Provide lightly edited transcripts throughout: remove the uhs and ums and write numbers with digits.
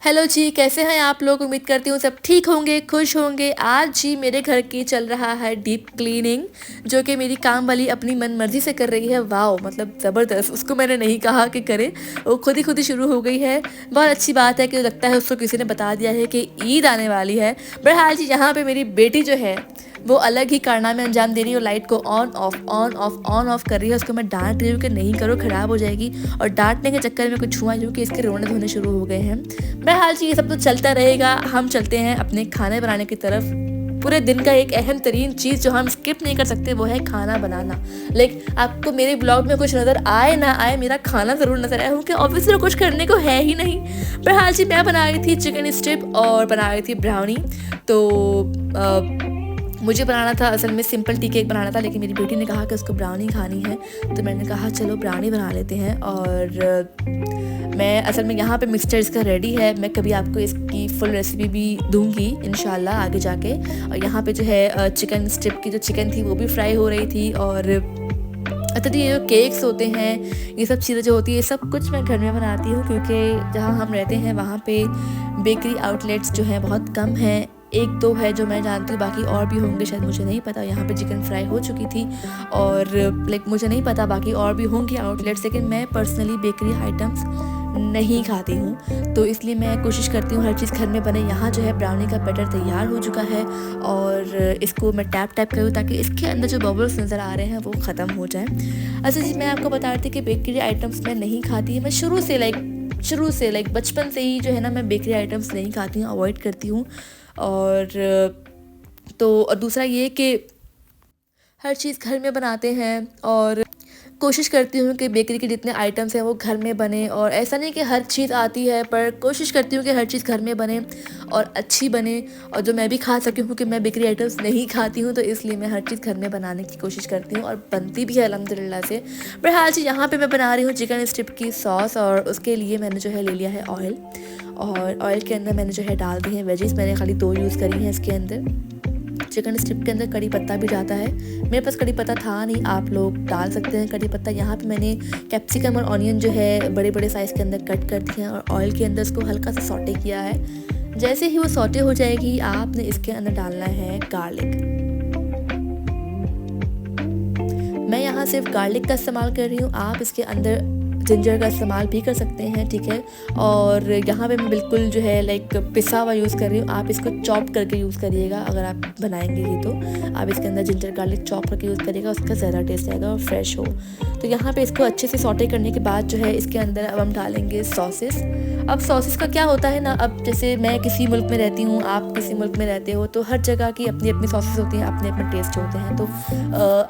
Hello जी, कैसे हैं आप लोग? उम्मीद करती हूँ सब ठीक होंगे, खुश होंगे। आज जी मेरे घर की चल रहा है डीप क्लीनिंग, जो कि मेरी काम वाली अपनी मनमर्ज़ी से कर रही है। वाओ! मतलब ज़बरदस्त। उसको मैंने नहीं कहा कि करे, वो खुद ही शुरू हो गई है। बहुत अच्छी बात है कि लगता है उसको किसी ने बता दिया है कि ईद आने वाली है। बहरहाल जी, यहाँ पे मेरी बेटी जो है वो अलग ही कारनामे अंजाम दे रही है और लाइट को on off on off on off कर रही है। उसको मैं डांट रही हूँ कि नहीं करो, ख़राब हो जाएगी। और डांटने के चक्कर में कुछ हुआ यूँ कि इसके रोने धोने शुरू हो गए हैं। बहरहाल जी, ये सब तो चलता रहेगा। हम चलते हैं अपने खाने बनाने की तरफ। पूरे दिन का एक अहम तरीन चीज़ जो हम स्किप नहीं कर सकते वो है खाना बनाना। लाइक आपको मेरे ब्लॉग में कुछ नज़र आए ना आए, मेरा खाना ज़रूर नज़र आया, क्योंकि ऑब्वियसली कुछ करने को है ही नहीं। बहरहाल जी, मैं बना रही थी चिकन स्ट्रिप और बना रही थी ब्राउनी। तो मुझे बनाना था असल में सिंपल टी केक बनाना था, लेकिन मेरी बेटी ने कहा कि उसको ब्राउनी खानी है, तो मैंने कहा चलो ब्राउनी बना लेते हैं। और मैं असल में यहाँ पे मिक्सचर इसका रेडी है। मैं कभी आपको इसकी फुल रेसिपी भी दूंगी इंशाल्लाह आगे जाके। और यहाँ पे जो है चिकन स्ट्रिप की जो चिकन थी वो भी फ्राई हो रही थी। और अच्छा, ये जो केक्स होते हैं, ये सब चीज़ें जो होती है, सब कुछ मैं घर में बनाती हूँ, क्योंकि जहाँ हम रहते हैं वहाँ पे बेकरी आउटलेट्स जो हैं बहुत कम हैं। एक दो है जो मैं जानती हूँ, बाकी और भी होंगे शायद, मुझे नहीं पता। यहाँ पे चिकन फ्राई हो चुकी थी और लाइक मुझे नहीं पता बाकी और भी होंगे आउटलेट्स, लेकिन मैं पर्सनली बेकरी आइटम्स नहीं खाती हूँ, तो इसलिए मैं कोशिश करती हूँ हर चीज़ घर में बने। यहाँ जो है ब्राउनी का बैटर तैयार हो चुका है और इसको मैं टैप टैप करूँ ताकि इसके अंदर जो बबल्स नज़र आ रहे हैं वो ख़त्म हो जाए। अच्छा जी, मैं आपको बता रही थी कि बेकरी आइटम्स मैं नहीं खाती। मैं शुरू से लाइक बचपन से ही जो है ना, मैं बेकरी आइटम्स नहीं खाती हूँ, अवॉइड करती हूँ। और और दूसरा ये कि हर चीज़ घर में बनाते हैं और कोशिश करती हूँ कि बेकरी के जितने आइटम्स हैं वो घर में बने। और ऐसा नहीं कि हर चीज़ आती है, पर कोशिश करती हूँ कि हर चीज़ घर में बने और अच्छी बने और जो मैं भी खा सकूँ, क्योंकि मैं बेकरी आइटम्स नहीं खाती हूँ, तो इसलिए मैं हर चीज़ घर में बनाने की कोशिश करती हूँ और बनती भी है अल्हम्दुलिल्लाह से। बहरहाल जी, यहाँ पे मैं बना रही हूँ चिकन स्ट्रिप की सॉस और उसके लिए मैंने जो है ले लिया है ऑयल। और ऑयल के अंदर मैंने जो है डाल दी है वेजीज। मैंने खाली 2 यूज़ करी हैं इसके अंदर। चिकन स्ट्रिप के अंदर कड़ी पत्ता भी जाता है। मेरे पास कड़ी पत्ता था नहीं, आप लोग डाल सकते हैं कड़ी पत्ता। यहाँ पे मैंने कैप्सिकम और ऑनियन जो है बड़े बड़े साइज़ के अंदर कट कर दिए हैं और ऑयल के अंदर इसको हल्का सा सॉटे किया है। जैसे ही वो सॉटे हो जाएगी, आपने इसके अंदर डालना है गार्लिक। मैं यहाँ सिर्फ गार्लिक का इस्तेमाल कर रही हूँ, आप इसके अंदर जिंजर का इस्तेमाल भी कर सकते हैं, ठीक है। और यहाँ पे मैं बिल्कुल जो है लाइक पिसा हुआ यूज़ कर रही हूँ। आप इसको चॉप करके यूज़ करिएगा अगर आप बनाएंगे ये, तो आप इसके अंदर जिंजर गार्लिक चॉप करके यूज़ करिएगा, उसका ज़्यादा टेस्ट आएगा और फ्रेश हो। तो यहाँ पे इसको अच्छे से सॉटे करने के बाद जो है इसके अंदर अब हम डालेंगे सॉसेस। अब सॉसेस का क्या होता है ना, अब जैसे मैं किसी मुल्क में रहती हूँ, आप किसी मुल्क में रहते हो, तो हर जगह की अपनी अपनी सॉसेस होती हैं, अपने अपने टेस्ट होते हैं। तो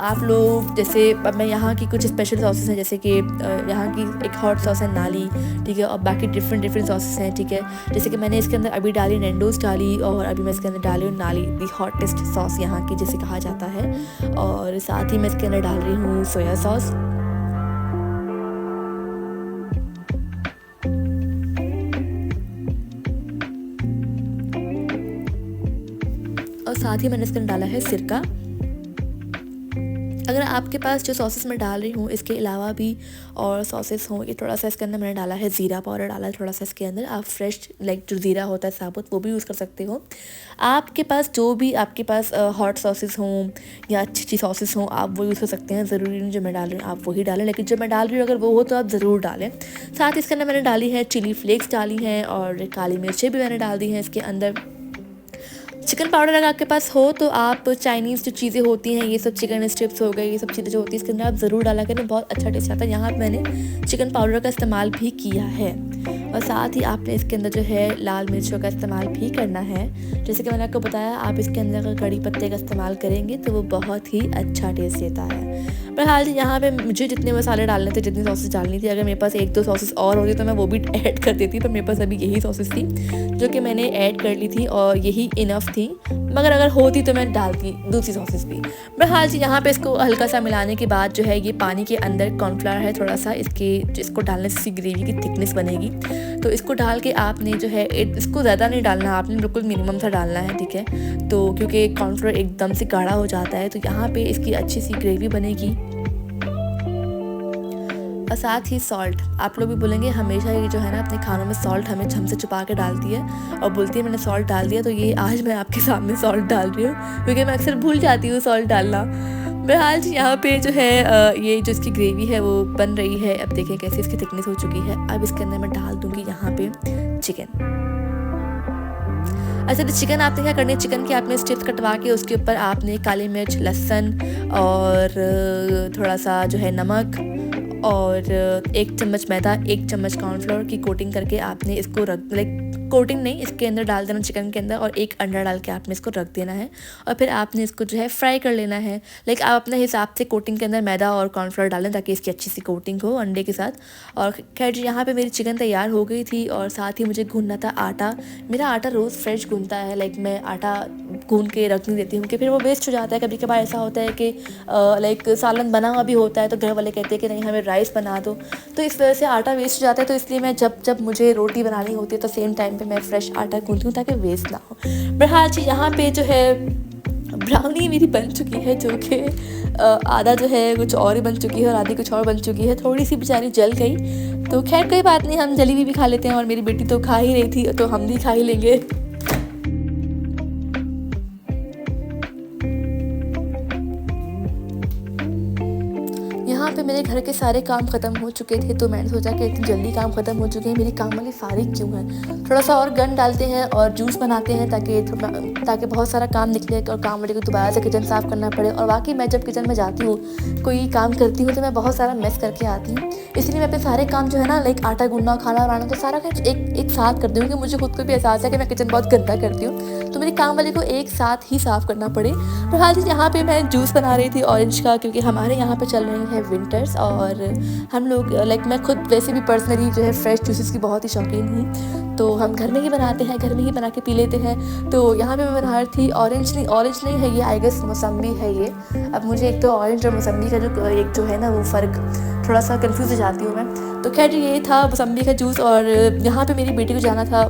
आप लोग जैसे अब मैं यहाँ की कुछ स्पेशल सॉसेस हैं, जैसे कि यहाँ की एक हॉट सॉस है नाली, ठीक है, और बाकी डिफरेंट सॉसेस हैं, ठीक है। जैसे कि मैंने इसके अंदर अभी डाली नैंडोज डाली और अभी मैं इसके अंदर डाली हूँ नाली, दी हॉटेस्ट सॉस यहाँ की जिसे कहा जाता है। और साथ ही मैं इसके अंदर डाल रही हूँ सोया सॉस। और साथ ही मैंने इसके अंदर डाला है सिरका। अगर आपके पास जो सॉसेस मैं डाल रही हूँ इसके अलावा भी और सॉसेस हों, ये थोड़ा सा इसके अंदर मैंने डाला है ज़ीरा पाउडर, डाला है थोड़ा सा इसके अंदर। आप फ्रेश लाइक जो ज़ीरा होता है साबुत, वो भी यूज़ कर सकते हो। आपके पास जो भी आपके पास हॉट सॉसेस हों या अच्छी सॉसेस हों, आप वो यूज़ कर सकते हैं। ज़रूरी नहीं जो मैं डाल रही हूँ आप वही डालें, लेकिन जो मैं डाल रही हूँ अगर वो हो तो आप ज़रूर डालें। साथ ही इसके अंदर मैंने डाली है चिली फ्लेक्स डाली हैं और काली मिर्चें भी मैंने डाल दी हैं इसके अंदर। चिकन पाउडर अगर आपके पास हो तो आप चाइनीज़ जो चीज़ें होती हैं, ये सब चिकन स्ट्रिप्स हो गए, ये सब चीज़ें जो होती है इसके अंदर आप ज़रूर डाला करें, बहुत अच्छा टेस्ट आता है। यहाँ पे मैंने चिकन पाउडर का इस्तेमाल भी किया है। और साथ ही आपने इसके अंदर जो है लाल मिर्चों का इस्तेमाल भी करना है। जैसे कि मैंने आपको बताया, आप इसके अंदर अगर कड़ी पत्ते का इस्तेमाल करेंगे तो वो बहुत ही अच्छा टेस्ट देता है। बहरहाल यहाँ पे मुझे जितने मसाले डालने थे, जितनी सॉसेस डालनी थी, अगर मेरे पास 1-2 सॉसेस और होती तो मैं वो भी ऐड कर देती, पर मेरे पास अभी यही सॉसेस थी जो कि मैंने ऐड कर ली थी और यही इनफ थी। मगर अगर होती तो मैं डालती दूसरी सॉसेस भी। बहरहाल जी, यहाँ पे इसको हल्का सा मिलाने के बाद जो है ये पानी के अंदर कॉर्नफ्लावर है थोड़ा सा, इसको डालने से ग्रेवी की थिकनेस बनेगी। तो इसको डाल के आपने जो है इसको ज़्यादा नहीं डालना, आपने बिल्कुल मिनिमम सा डालना है, ठीक है। तो क्योंकि कॉर्नफ्लावर एकदम से गाढ़ा हो जाता है, तो यहाँ पे इसकी अच्छी सी ग्रेवी बनेगी। और साथ ही सॉल्ट। आप लोग भी बोलेंगे हमेशा ये जो है ना अपने खानों में सॉल्ट हमें हमसे छुपा के डालती है और बोलती है मैंने सॉल्ट डाल दिया, तो ये आज मैं आपके सामने सॉल्ट डाल रही हूँ क्योंकि मैं अक्सर भूल जाती हूँ सॉल्ट डालना। बहरहाल जी यहाँ पे जो है ये जो इसकी ग्रेवी है वो बन रही है। अब देखिए कैसे इसकी थिकनेस हो चुकी है। अब इसके अंदर मैं डाल दूँगी यहाँ पे चिकन। अच्छा, तो चिकन आपने क्या करनी है, चिकन के आपने स्ट्रिप्स कटवा के उसके ऊपर आपने काली मिर्च, लहसुन और थोड़ा सा जो है नमक और 1 चम्मच मैदा, 1 चम्मच कॉर्नफ्लोर की कोटिंग करके आपने इसको रख कोटिंग नहीं, इसके अंदर डाल देना चिकन के अंदर और 1 अंडा डाल के आपने इसको रख देना है और फिर आपने इसको जो है फ्राई कर लेना है। आप अपने हिसाब से कोटिंग के अंदर मैदा और कॉर्नफ्लोर डालें ताकि इसकी अच्छी सी कोटिंग हो अंडे के साथ। और खैर जी यहाँ पे मेरी चिकन तैयार हो गई थी और साथ ही मुझे गूंदना था आटा। मेरा आटा रोज़ फ्रेश गूंदता है, मैं आटा गूंद के रख नहीं देती हूँ कि फिर वो वेस्ट हो जाता है। कभी कभार ऐसा होता है कि सालन बना हुआ भी होता है तो घर वाले कहते हैं कि नहीं हमें राइस बना दो, तो इस वजह से आटा वेस्ट हो जाता है। तो इसलिए मैं जब मुझे रोटी बनानी होती है तो सेम टाइम पे मैं फ्रेश आटा गूंथती हूँ ताकि वेस्ट ना हो। बहरहाल जी यहाँ पे जो है ब्राउनी मेरी बन चुकी है, जो कि आधा जो है कुछ और ही बन चुकी है और आधी कुछ और बन चुकी है। थोड़ी सी बेचारी जल गई, तो खैर कोई बात नहीं, हम जली हुई भी खा लेते हैं और मेरी बेटी तो खा ही रही थी तो हम भी खा ही लेंगे। यहाँ पे मेरे घर के सारे काम ख़त्म हो चुके थे तो मैंने सोचा कि इतनी जल्दी काम ख़त्म हो चुके हैं, मेरी काम वाली फारिग क्यों है, थोड़ा सा और गन डालते हैं और जूस बनाते हैं ताकि बहुत सारा काम निकले और काम वाले को दोबारा से किचन साफ़ करना पड़े। और वाकई मैं जब किचन में जाती हूँ कोई काम करती हूँ तो मैं बहुत सारा मिस करके आती हूँ, इसलिए मैं अपने सारे काम जो है ना आटा गूंदना, खाना बनाना, तो सारा कुछ एक साथ करती हूँ क्योंकि मुझे खुद को भी एहसास है कि मैं किचन बहुत गंदा करती हूँ, तो मेरे काम वाले को एक साथ ही साफ़ करना पड़े। पर हाल ही यहाँ पे मैं जूस बना रही थी ऑरेंज का, क्योंकि हमारे यहाँ पे चल रही है विंटर्स और हम लोग मैं खुद वैसे भी पर्सनली जो है फ्रेश जूसेस की बहुत ही शौकीन हूँ, तो हम घर में ही बनाते हैं, घर में ही बना के पी लेते हैं। तो यहाँ पे मैं बना रही थी ऑरेंज नहीं है ये, आई गेस मौसम्बी है ये। अब मुझे एक तो ऑरेंज और मौसम्बी का जो है ना वो फ़र्क थोड़ा सा कंफ्यूज हो जाती हूँ मैं। तो खैर ये था मौसम्बी का जूस। और यहाँ पे मेरी बेटी को जाना था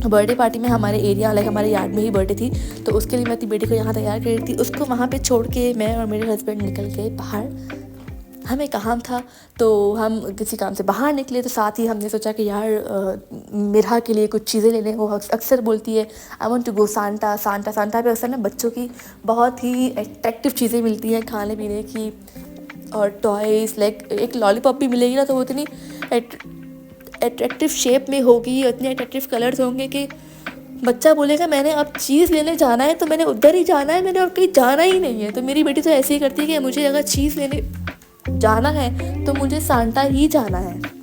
बर्थडे पार्टी में, हमारे एरिया हमारे यार्ड में ही बर्थडे थी, तो उसके लिए मैं अपनी बेटी को यहाँ तैयार कर रही थी। उसको वहाँ पे छोड़ के मैं और मेरे हस्बैंड निकल गए बाहर, हमें काम था तो हम किसी काम से बाहर निकले। तो साथ ही हमने सोचा कि यार मेरा के लिए कुछ चीज़ें लेने। वो अक्सर बोलती है I want to go Santa पे अक्सर ना बच्चों की बहुत ही अट्रैक्टिव चीज़ें मिलती हैं खाने पीने की और टॉयज़। एक लॉलीपॉप भी मिलेगी ना तो वो इतनी अट्रैक्टिव शेप में होगी, इतने अट्रैक्टिव कलर्स होंगे कि बच्चा बोलेगा मैंने अब चीज़ लेने जाना है तो मैंने उधर ही जाना है, मैंने अब कहीं जाना ही नहीं है। तो मेरी बेटी तो ऐसे ही करती है कि मुझे अगर चीज़ लेने जाना है तो मुझे सांता ही जाना है।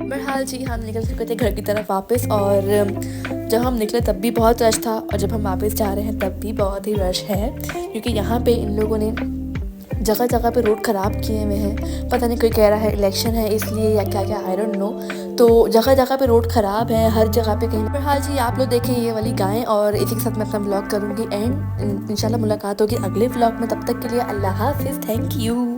बहरहाल जी हम निकल चुके थे घर की तरफ वापस, और जब हम निकले तब भी बहुत रश था और जब हम वापस जा रहे हैं तब भी बहुत ही रश है, क्योंकि यहाँ पे इन लोगों ने जगह जगह पे रोड ख़राब किए हुए हैं। पता नहीं, कोई कह रहा है इलेक्शन है इसलिए या क्या क्या, आई डोंट नो। तो जगह जगह पे रोड ख़राब है, हर जगह पे कहीं। बहरहाल जी आप लोग देखें ये वाली गायें, और इसी के साथ मैं अपना व्लॉग करूँगी एंड इंशाल्लाह मुलाकात होगी अगले व्लॉग में। तब तक के लिए अल्लाह हाफिज़, थैंक यू।